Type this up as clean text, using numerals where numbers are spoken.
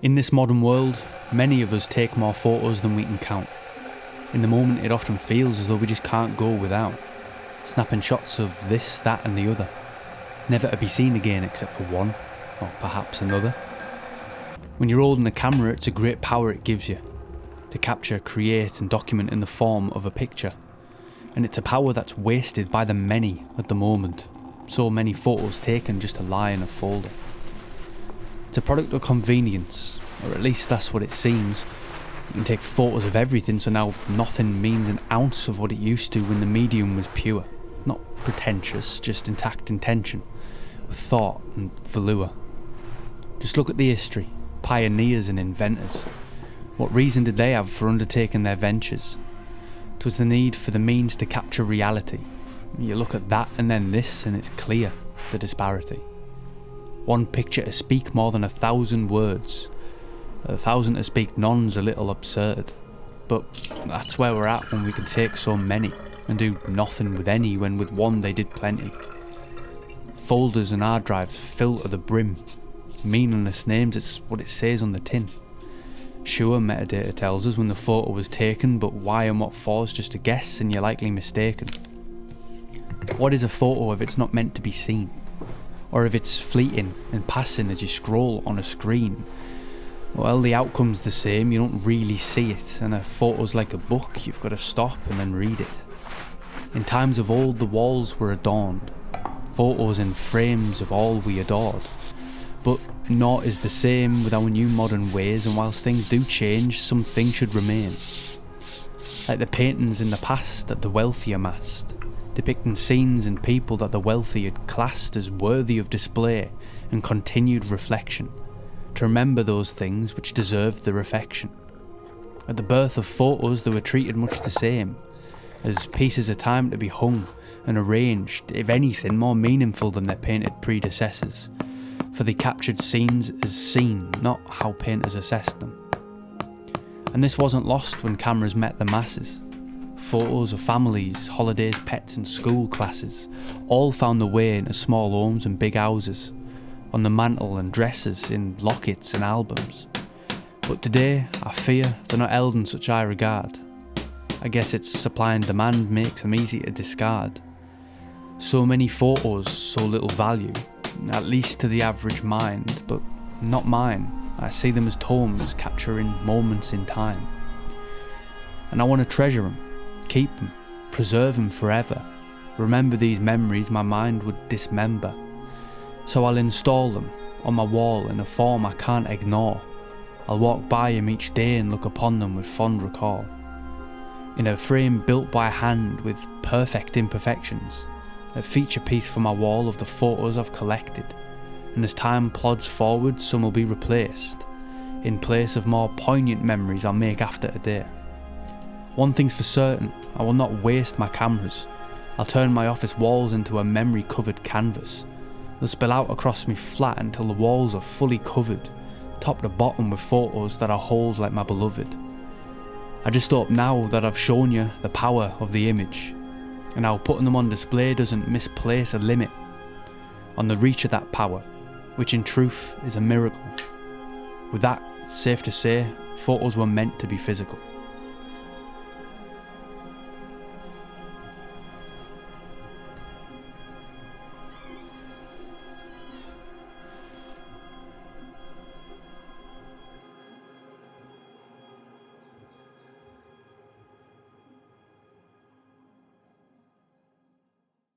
In this modern world, many of us take more photos than we can count. In the moment, it often feels as though we just can't go without. Snapping shots of this, that and the other. Never to be seen again except for one, or perhaps another. When you're holding a camera, it's a great power it gives you. To capture, create and document in the form of a picture. And it's a power that's wasted by the many at the moment. So many photos taken just to lie in a folder. It's a product of convenience, or at least that's what it seems. You can take photos of everything, so now nothing means an ounce of what it used to when the medium was pure. Not pretentious, just intact intention, with thought and velour. Just look at the history, pioneers and inventors. What reason did they have for undertaking their ventures? 'Twas the need for the means to capture reality. You look at that and then this, and it's clear, the disparity. One picture to speak more than 1,000 words. 1,000 to speak none's a little absurd. But that's where we're at when we can take so many and do nothing with any when with one they did plenty. Folders and hard drives fill to the brim. Meaningless names, it's what it says on the tin. Sure, metadata tells us when the photo was taken, but why and what for is just a guess and you're likely mistaken. What is a photo if it's not meant to be seen? Or if it's fleeting and passing as you scroll on a screen? Well, the outcome's the same, you don't really see it, and a photo's like a book, you've got to stop and then read it. In times of old, the walls were adorned, photos in frames of all we adored. But naught is the same with our new modern ways, and whilst things do change, some things should remain. Like the paintings in the past that the wealthy amassed, depicting scenes and people that the wealthy had classed as worthy of display and continued reflection, to remember those things which deserved their affection. At the birth of photos, they were treated much the same, as pieces of time to be hung and arranged, if anything more meaningful than their painted predecessors, for they captured scenes as seen, not how painters assessed them. And this wasn't lost when cameras met the masses. Photos of families, holidays, pets and school classes all found their way into small homes and big houses, on the mantle and dressers, in lockets and albums. But today, I fear they're not held in such high regard. I guess it's supply and demand makes them easy to discard. So many photos, so little value, at least to the average mind, but not mine. I see them as tomes capturing moments in time. And I want to treasure them, keep them, preserve them forever. Remember these memories my mind would dismember. So I'll install them on my wall in a form I can't ignore. I'll walk by them each day and look upon them with fond recall. In a frame built by hand with perfect imperfections, a feature piece for my wall of the photos I've collected. And as time plods forward, some will be replaced, in place of more poignant memories I'll make after today. One thing's for certain, I will not waste my cameras. I'll turn my office walls into a memory-covered canvas. They'll spill out across me flat until the walls are fully covered, top to bottom with photos that I hold like my beloved. I just hope now that I've shown you the power of the image, and how putting them on display doesn't misplace a limit on the reach of that power, which in truth is a miracle. With that, it's safe to say, photos were meant to be physical.